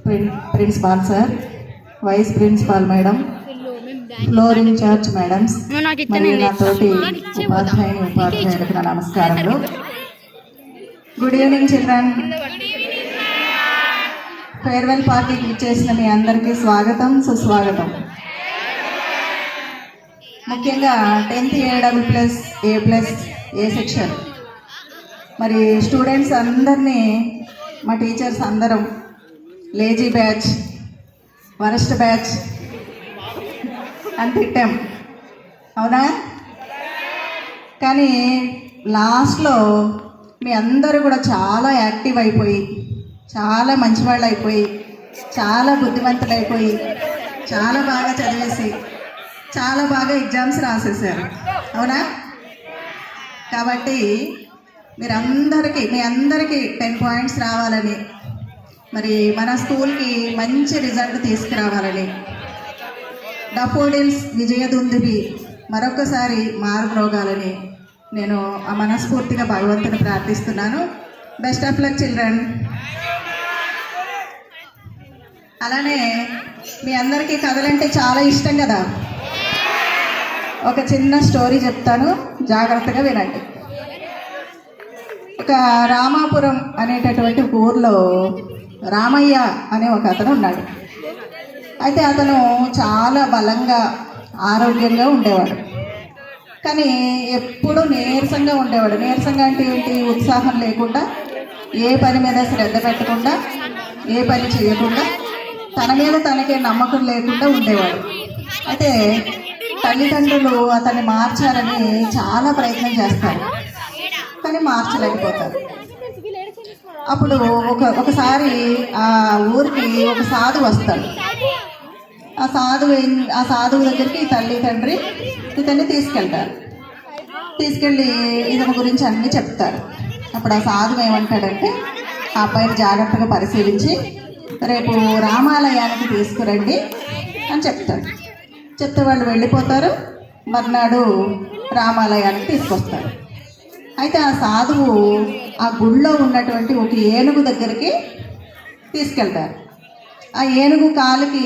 Principal sir, vice principal madam, floor incharge madams మరియు నాతోటి ఉపాధ్యాయులకు నా నమస్కారములు. Good evening children. ఫేర్వెల్ పార్టీకి ఇచ్చేసిన మీ అందరికీ స్వాగతం, సుస్వాగతం. ముఖ్యంగా 10th A++A సెక్షన్ మరి స్టూడెంట్స్ అందరినీ మా టీచర్స్ అందరం లేజీ బ్యాచ్, వరస్ట్ బ్యాచ్ అని తిట్టాం, అవునా? కానీ లాస్ట్లో మీ అందరూ కూడా చాలా యాక్టివ్ అయిపోయి, చాలా మంచివాళ్ళు అయిపోయి, చాలా బుద్ధిమంతులు అయిపోయి, చాలా బాగా చదివేసి చాలా బాగా ఎగ్జామ్స్ రాసేసారు, అవునా? కాబట్టి మీ అందరికీ 10 పాయింట్స్ రావాలని, మరి మన స్కూల్కి మంచి రిజల్ట్ తీసుకురావాలని, డఫోడిల్స్ విజయదుందుబి మరొకసారి మారుమ్రోగాలని నేను మనస్ఫూర్తిగా భగవంతుని ప్రార్థిస్తున్నాను. Best of luck children. అలానే మీ అందరికీ కథలంటే చాలా ఇష్టం కదా. ఒక చిన్న స్టోరీ చెప్తాను, జాగ్రత్తగా వినండి. ఒక రామాపురం అనేటటువంటి ఊర్లో రామయ్య అనే ఒక అతను ఉన్నాడు. అయితే అతను చాలా బలంగా ఆరోగ్యంగా ఉండేవాడు, కానీ ఎప్పుడూ నీరసంగా ఉండేవాడు. నీరసంగా అంటే ఏంటి? ఉత్సాహం లేకుండా, ఏ పని మీద శ్రద్ధ పెట్టకుండా, ఏ పని చేయకుండా, తన మీద తనకే నమ్మకం లేకుండా ఉండేవాడు. అయితే తల్లిదండ్రులు అతన్ని మార్చాలని చాలా ప్రయత్నం చేస్తారు, కానీ మార్చలేకపోతారు. అప్పుడు ఒకసారి ఆ ఊరికి ఒక సాధువు వస్తాడు. ఆ సాధువు దగ్గరికి తల్లి తండ్రి ఇతన్ని తీసుకెళ్తారు. తీసుకెళ్ళి ఇతని గురించి అన్నీ చెప్తారు. అప్పుడు ఆ సాధువు ఏమంటాడంటే, ఆ అబ్బాయిని జాగ్రత్తగా పరిశీలించి రేపు రామాలయానికి తీసుకురండి అని చెప్తాడు. చెప్తే వాళ్ళు వెళ్ళిపోతారు. మర్నాడు రామాలయానికి తీసుకొస్తారు. అయితే ఆ సాధువు ఆ గుళ్ళో ఉన్నటువంటి ఒక ఏనుగు దగ్గరికి తీసుకెళ్తారు. ఆ ఏనుగు కాలుకి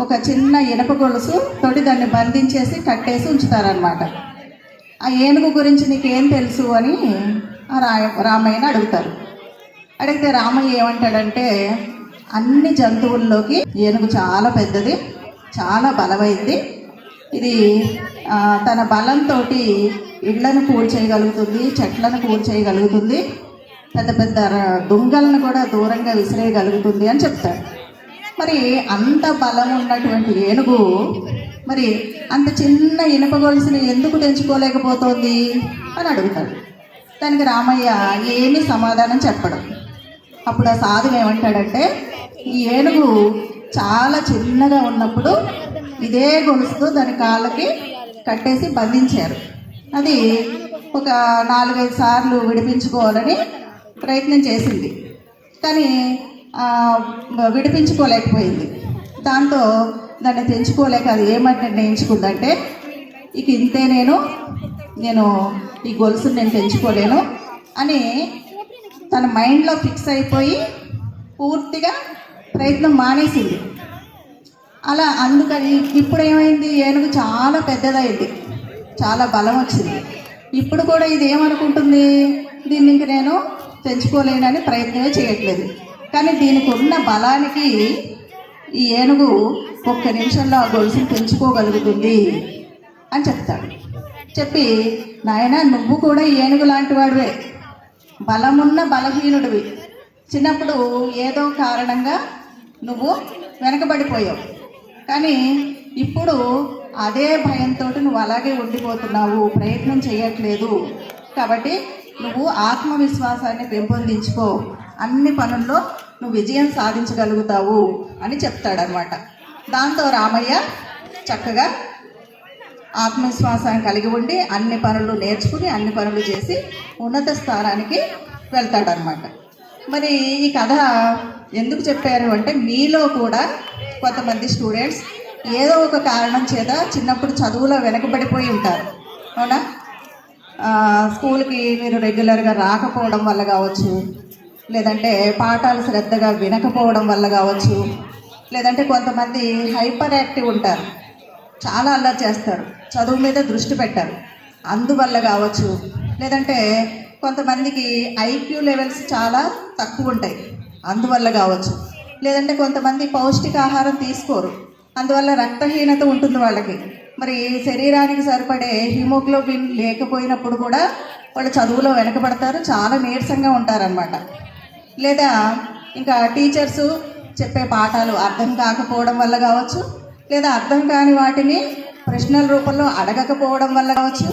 ఒక చిన్న ఇనప గొలుసు తోటి దాన్ని బంధించేసి కట్టేసి ఉంచుతారనమాట. ఆ ఏనుగు గురించి నీకేం తెలుసు అని రామయ్యని అడుగుతారు. అడిగితే రామయ్య ఏమంటాడంటే, అన్ని జంతువుల్లోకి ఏనుగు చాలా పెద్దది, చాలా బలమైంది. ఇది తన బలంతో ఇళ్లను కూల్చేయగలుగుతుంది, చెట్లను కూల్చేయగలుగుతుంది, పెద్ద పెద్ద దుంగలను కూడా దూరంగా విసిరేయగలుగుతుంది అని చెప్తాడు. మరి అంత బలం ఉన్నటువంటి ఏనుగు మరి అంత చిన్న ఇనుప గొలుసుని ఎందుకు తెంచుకోలేకపోతోంది అని అడుగుతాడు. దానికి రామయ్య ఏమీ సమాధానం చెప్పడం. అప్పుడు ఆ సాధువు ఏమంటాడంటే, ఈ ఏనుగు చాలా చిన్నగా ఉన్నప్పుడు ఇదే గొలుసుతో దాని కాళ్ళకి కట్టేసి బంధించారు. అది ఒక 4-5 సార్లు విడిపించుకోవాలని ప్రయత్నం చేసింది, కానీ విడిపించుకోలేకపోయింది. దాంతో దాన్ని తెంచుకోలేక అది ఏమని నిర్ణయించుకుందంటే, ఇక ఇంతే, నేను ఈ గొలుసుని నేను తెంచుకోలేను అని తన మైండ్లో ఫిక్స్ అయిపోయి పూర్తిగా ప్రయత్నం మానేసింది. అలా అందుకని ఇప్పుడు ఏమైంది, ఏనుగు చాలా పెద్దదైంది, చాలా బలం వచ్చింది. ఇప్పుడు కూడా ఇది ఏమనుకుంటుంది, దీన్ని ఇంక నేను తెంచుకోలేనని ప్రయత్నమే చేయట్లేదు. కానీ దీనికి ఉన్న బలానికి ఈ ఏనుగు 1 నిమిషంలో ఆ గొలుసుని తెంచుకోగలుగుతుంది అని చెప్తాడు. చెప్పి, నాయనా నువ్వు కూడా ఏనుగు లాంటి వాడివే, బలమున్న బలహీనుడివి. చిన్నప్పుడు ఏదో కారణంగా నువ్వు వెనకబడిపోయావు, కానీ ఇప్పుడు అదే భయంతో నువ్వు అలాగే ఉండిపోతున్నావు, ప్రయత్నం చేయట్లేదు. కాబట్టి నువ్వు ఆత్మవిశ్వాసాన్ని పెంపొందించుకో, అన్ని పనుల్లో నువ్వు విజయం సాధించగలుగుతావు అని చెప్తాడనమాట. దాంతో రామయ్య చక్కగా ఆత్మవిశ్వాసాన్ని కలిగి ఉండి అన్ని పనులు నేర్చుకుని అన్ని పనులు చేసి ఉన్నత స్థానానికి వెళ్తాడనమాట. మరి ఈ కథ ఎందుకు చెప్పారు అంటే, మీలో కూడా కొంతమంది స్టూడెంట్స్ ఏదో ఒక కారణం చేత చిన్నప్పుడు చదువులో వెనకబడిపోయి ఉంటారు, అవునా? స్కూల్కి మీరు రెగ్యులర్గా రాకపోవడం వల్ల కావచ్చు, లేదంటే పాఠాలు శ్రద్ధగా వినకపోవడం వల్ల కావచ్చు, లేదంటే కొంతమంది హైపర్ యాక్టివ్ ఉంటారు, చాలా అల్లరి చేస్తారు, చదువు మీద దృష్టి పెట్టారు, అందువల్ల కావచ్చు. లేదంటే కొంతమందికి ఐక్యూ లెవెల్స్ చాలా తక్కువ ఉంటాయి, అందువల్ల కావచ్చు. లేదంటే కొంతమంది పౌష్టికాహారం తీసుకోరు, అందువల్ల రక్తహీనత ఉంటుంది వాళ్ళకి. మరి శరీరానికి సరిపడే హిమోగ్లోబిన్ లేకపోయినప్పుడు కూడా వాళ్ళు చదువులో వెనకబడతారు, చాలా నీరసంగా ఉంటారనమాట. లేదా ఇంకా టీచర్సు చెప్పే పాఠాలు అర్థం కాకపోవడం వల్ల కావచ్చు, లేదా అర్థం కాని వాటిని ప్రశ్నల రూపంలో అడగకపోవడం వల్ల కావచ్చు,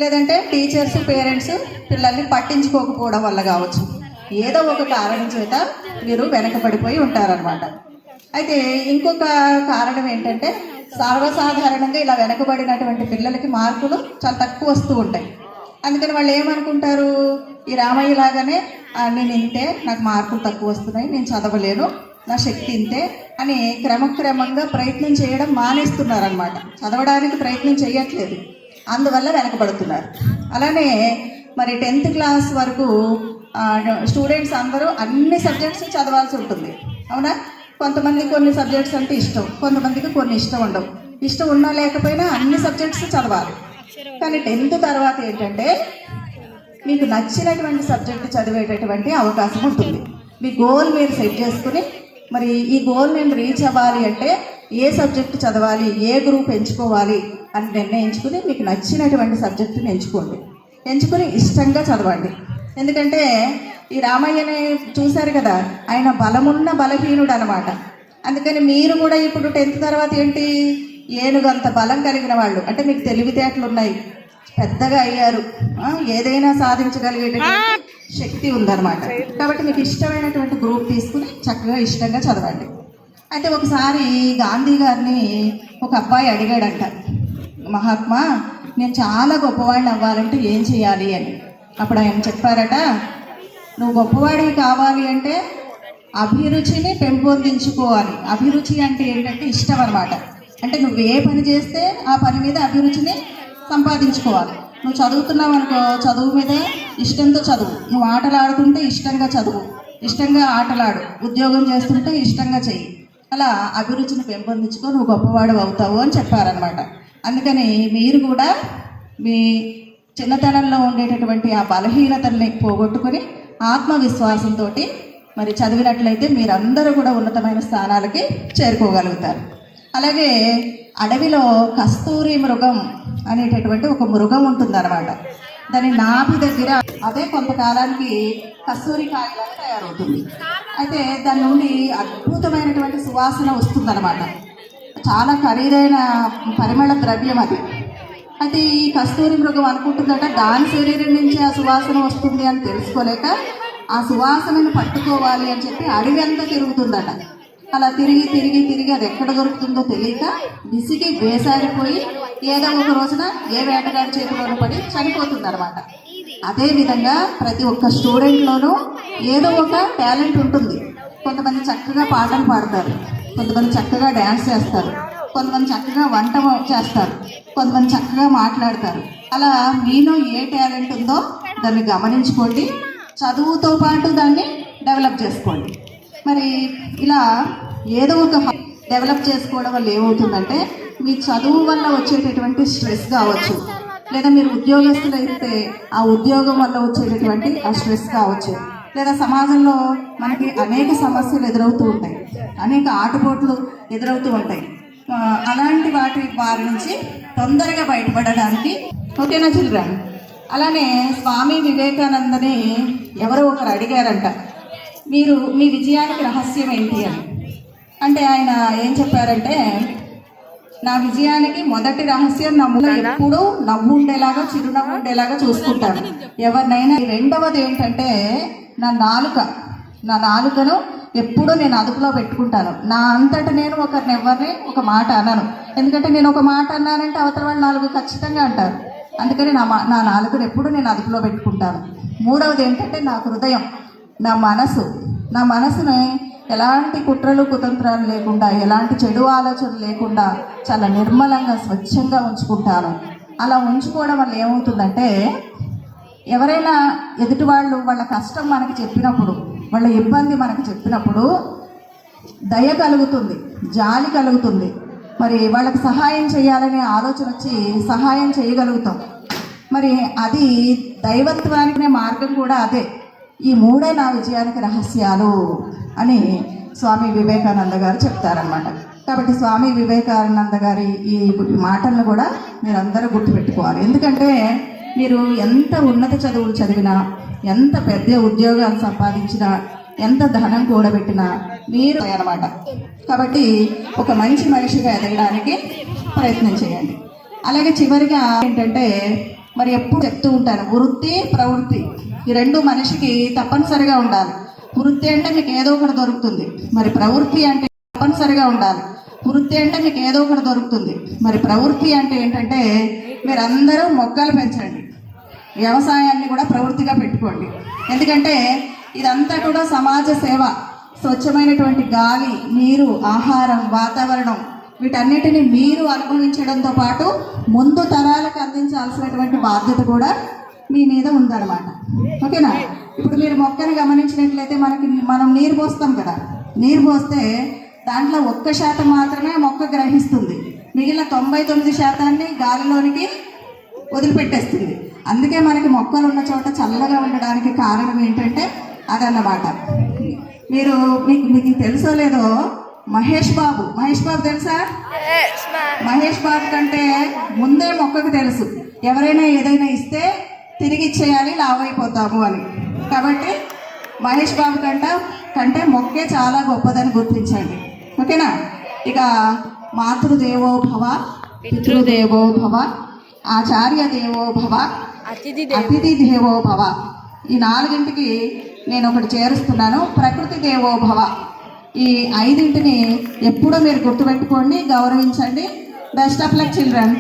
లేదంటే టీచర్స్ పేరెంట్స్ పిల్లల్ని పట్టించుకోకపోవడం వల్ల కావచ్చు. ఏదో ఒక కారణం చేత మీరు వెనకబడిపోయి ఉంటారనమాట. అయితే ఇంకొక కారణం ఏంటంటే సర్వసాధారణంగా ఇలా వెనకబడినటువంటి పిల్లలకి మార్కులు చాలా తక్కువ వస్తూ ఉంటాయి. అందుకని వాళ్ళు ఏమనుకుంటారు, ఈ రామయ్య లాగానే నేను ఇంతే, నాకు మార్కులు తక్కువ వస్తున్నాయి, నేను చదవలేను, నా శక్తి ఇంతే అని క్రమక్రమంగా ప్రయత్నం చేయడం మానేస్తున్నారనమాట. చదవడానికి ప్రయత్నం చేయట్లేదు, అందువల్ల వెనకబడుతున్నారు. అలానే మరి 10th క్లాస్ వరకు స్టూడెంట్స్ అందరూ అన్ని సబ్జెక్ట్స్ చదవాల్సి ఉంటుంది, అవునా? కొంతమంది కొన్ని సబ్జెక్ట్స్ అంటే ఇష్టం, కొంతమందికి కొన్ని ఇష్టం ఉండవు. ఇష్టం ఉన్నా లేకపోయినా అన్ని సబ్జెక్ట్స్ చదవాలి. కానీ 10th తర్వాత ఏంటంటే మీకు నచ్చినటువంటి సబ్జెక్టు చదివేటటువంటి అవకాశం ఉంటుంది. మీ గోల్ మీరు సెట్ చేసుకుని, మరి ఈ గోల్ నేను రీచ్ అవ్వాలి అంటే ఏ సబ్జెక్టు చదవాలి, ఏ గ్రూప్ ఎంచుకోవాలి అని నిర్ణయించుకుని మీకు నచ్చినటువంటి సబ్జెక్టుని ఎంచుకుని ఇష్టంగా చదవండి. ఎందుకంటే ఈ రామయ్యని చూశారు కదా, ఆయన బలమున్న బలహీనుడు అనమాట. అందుకని మీరు కూడా ఇప్పుడు 10th తర్వాత ఏంటి, ఏనుగంత బలం కలిగిన వాళ్ళు, అంటే మీకు తెలివితేటలు ఉన్నాయి, పెద్దగా అయ్యారు, ఏదైనా సాధించగలిగేటటువంటి శక్తి ఉందన్నమాట. కాబట్టి మీకు ఇష్టమైనటువంటి గ్రూప్ తీసుకుని చక్కగా ఇష్టంగా చదవండి. అయితే ఒకసారి గాంధీ గారిని ఒక అబ్బాయి అడిగాడంట, మహాత్మా నేను చాలా గొప్పవాడిని అవ్వాలంటే ఏం చేయాలి అని. అప్పుడు ఆయన చెప్పారట, నువ్వు గొప్పవాడివి కావాలి అంటే అభిరుచిని పెంపొందించుకోవాలి. అభిరుచి అంటే ఏంటంటే ఇష్టం అనమాట. అంటే నువ్వు ఏ పని చేస్తే ఆ పని మీద అభిరుచిని సంపాదించుకోవాలి. నువ్వు చదువుతున్నావు అనుకో, చదువు మీద ఇష్టంతో చదువు. నువ్వు ఆటలు ఆడుతుంటే ఇష్టంగా చదువు, ఇష్టంగా ఆటలాడు. ఉద్యోగం చేస్తుంటే ఇష్టంగా చెయ్యి. అలా అభిరుచిని పెంపొందించుకో, నువ్వు గొప్పవాడు అవుతావు అని చెప్పారనమాట. అందుకని మీరు కూడా మీ చిన్నతనంలో ఉండేటటువంటి ఆ బలహీనతల్ని పోగొట్టుకొని ఆత్మవిశ్వాసంతో మరి చదివినట్లయితే మీరందరూ కూడా ఉన్నతమైన స్థానాలకి చేరుకోగలుగుతారు. అలాగే అడవిలో కస్తూరి మృగం అనేటటువంటి ఒక మృగం ఉంటుందన్నమాట. దాని నాభి దగ్గర అదే కొంతకాలానికి కస్తూరి కాయలాగా తయారవుతుంది. అయితే దాని నుండి అద్భుతమైనటువంటి సువాసన వస్తుందన్నమాట. చాలా ఖరీదైన పరిమళ ద్రవ్యం అది. అయితే ఈ కస్తూరి మృగం అనుకుంటుందట దాని శరీరం నుంచి ఆ సువాసన వస్తుంది అని తెలుసుకోలేక ఆ సువాసనను పట్టుకోవాలి అని చెప్పి అడవి అంతా తిరుగుతుందట. అలా తిరిగి తిరిగి తిరిగి అది ఎక్కడ దొరుకుతుందో తెలియక విసిగి వేసారిపోయి ఏదో ఒక రోజున ఏ వేటగాడి చేతిలోనూ పడి చనిపోతుంది అనమాట. అదేవిధంగా ప్రతి ఒక్క స్టూడెంట్లోనూ ఏదో ఒక టాలెంట్ ఉంటుంది. కొంతమంది చక్కగా పాటలు పాడతారు, కొంతమంది చక్కగా డ్యాన్స్ చేస్తారు, కొంతమంది చక్కగా వంట చేస్తారు, కొంతమంది చక్కగా మాట్లాడతారు. అలా మీలో ఏ టాలెంట్ ఉందో దాన్ని గమనించుకోండి, చదువుతో పాటు దాన్ని డెవలప్ చేసుకోండి. మరి ఇలా ఏదో ఒక డెవలప్ చేసుకోవడం వల్ల ఏమవుతుందంటే మీ చదువు వల్ల వచ్చేటటువంటి స్ట్రెస్ కావచ్చు, లేదా మీరు ఉద్యోగస్తులు అయితే ఆ ఉద్యోగం వల్ల వచ్చేటటువంటి ఆ స్ట్రెస్ కావచ్చు, లేదా సమాజంలో మనకి అనేక సమస్యలు ఎదురవుతూ ఉంటాయి, అనేక ఆటుపోట్లు ఎదురవుతూ ఉంటాయి. అలాంటి వారి నుంచి తొందరగా బయటపడడానికి ఓకేనా చిల్డ్రన్? అలానే స్వామి వివేకానందని ఎవరో ఒకరు అడిగారంట, మీరు మీ విజయానికి రహస్యం ఏంటి అని. అంటే ఆయన ఏం చెప్పారంటే, నా విజయానికి మొదటి రహస్యం నా ముఖం ఎప్పుడూ నవ్వు ఉండేలాగా, చిరునవ్వు ఉండేలాగా చూసుకుంటాను ఎవరినైనా. రెండవది ఏంటంటే నా నాలుకను ఎప్పుడూ నేను అదుపులో పెట్టుకుంటాను. నా అంతటా నేను ఎవరిని ఒక మాట అన్నాను, ఎందుకంటే నేను ఒక మాట అన్నానంటే అవతల వాళ్ళు 4 ఖచ్చితంగా అంటారు. అందుకని నా నాలుకను ఎప్పుడూ నేను అదుపులో పెట్టుకుంటాను. మూడవది ఏంటంటే నా హృదయం, నా మనసుని ఎలాంటి కుట్రలు కుతంత్రాలు లేకుండా, ఎలాంటి చెడు ఆలోచనలు లేకుండా చాలా నిర్మలంగా స్వచ్ఛంగా ఉంచుకుంటాను. అలా ఉంచుకోవడం వల్ల ఏమవుతుందంటే ఎవరైనా ఎదుటి వాళ్ళ కష్టం మనకి చెప్పినప్పుడు వాళ్ళ ఇబ్బంది మనకు చెప్పినప్పుడు దయ కలుగుతుంది, జాలి కలుగుతుంది. మరి వాళ్ళకి సహాయం చేయాలనే ఆలోచన వచ్చి సహాయం చేయగలుగుతాం. మరి అది దైవత్వానికి మార్గం కూడా అదే. ఈ మూడే నా విజయానికి రహస్యాలు అని స్వామి వివేకానంద గారు చెప్తారనమాట. కాబట్టి స్వామి వివేకానంద గారి ఈ మాటలను కూడా మీరందరూ గుర్తుపెట్టుకోవాలి. ఎందుకంటే మీరు ఎంత ఉన్నత చదువులు చదివినా, ఎంత పెద్ద ఉద్యోగాలు సంపాదించినా, ఎంత ధనం కూడబెట్టినా మీరు అన్నమాట. కాబట్టి ఒక మంచి మనిషిగా ఎదగడానికి ప్రయత్నం చేయండి. అలాగే చివరిగా ఏంటంటే మరి ఎప్పుడు చెప్తూ ఉంటాను, వృత్తి ప్రవృత్తి ఈ రెండు మనిషికి తప్పనిసరిగా ఉండాలి. వృత్తి అంటే మీకు ఏదో ఒకటి దొరుకుతుంది, మరి ప్రవృత్తి అంటే తప్పనిసరిగా ఉండాలి. వృత్తి అంటే మీకు ఏదో ఒకటి దొరుకుతుంది, మరి ప్రవృత్తి అంటే ఏంటంటే మీరందరూ మొక్కలు పెంచండి, వ్యవసాయాన్ని కూడా ప్రవృత్తిగా పెట్టుకోండి. ఎందుకంటే ఇదంతా కూడా సమాజ సేవ. స్వచ్ఛమైనటువంటి గాలి, నీరు, ఆహారం, వాతావరణం వీటన్నిటిని మీరు అనుభవించడంతో పాటు ముందు తరాలకు అందించాల్సినటువంటి బాధ్యత కూడా మీ మీద ఉందన్నమాట. ఓకేనా? ఇప్పుడు మీరు మొక్కని గమనించినట్లయితే మనం నీరు పోస్తాం కదా, నీరు పోస్తే దాంట్లో 1% మాత్రమే మొక్క గ్రహిస్తుంది, మిగిలిన 99% గాలిలోనికి వదిలిపెట్టేస్తుంది. అందుకే మనకి మొక్కలు ఉన్న చోట చల్లగా ఉండడానికి కారణం ఏంటంటే అదన్నమాట. మీకు తెలుసో లేదో, మహేష్ బాబు తెలుసా? మహేష్ బాబు కంటే ముందే మొక్కకు తెలుసు ఎవరైనా ఏదైనా ఇస్తే తిరిగి ఇచ్చేయాలి, లావైపోతాము అని. కాబట్టి మహేష్ బాబు కంటే మొక్కే చాలా గొప్పదని గుర్తించండి. ఓకేనా? ఇక మాతృదేవో భవ, పితృదేవో భవ, ఆచార్య దేవో భవ, అతిథి దేవో భవ. ఈ 4ంటికి నేను ఒకటి చేరుస్తున్నాను, ప్రకృతి దేవో భవ. ఈ 5ంటిని ఎప్పుడూ మీరు గుర్తుపెట్టుకోండి, గౌరవించండి. Best of luck children.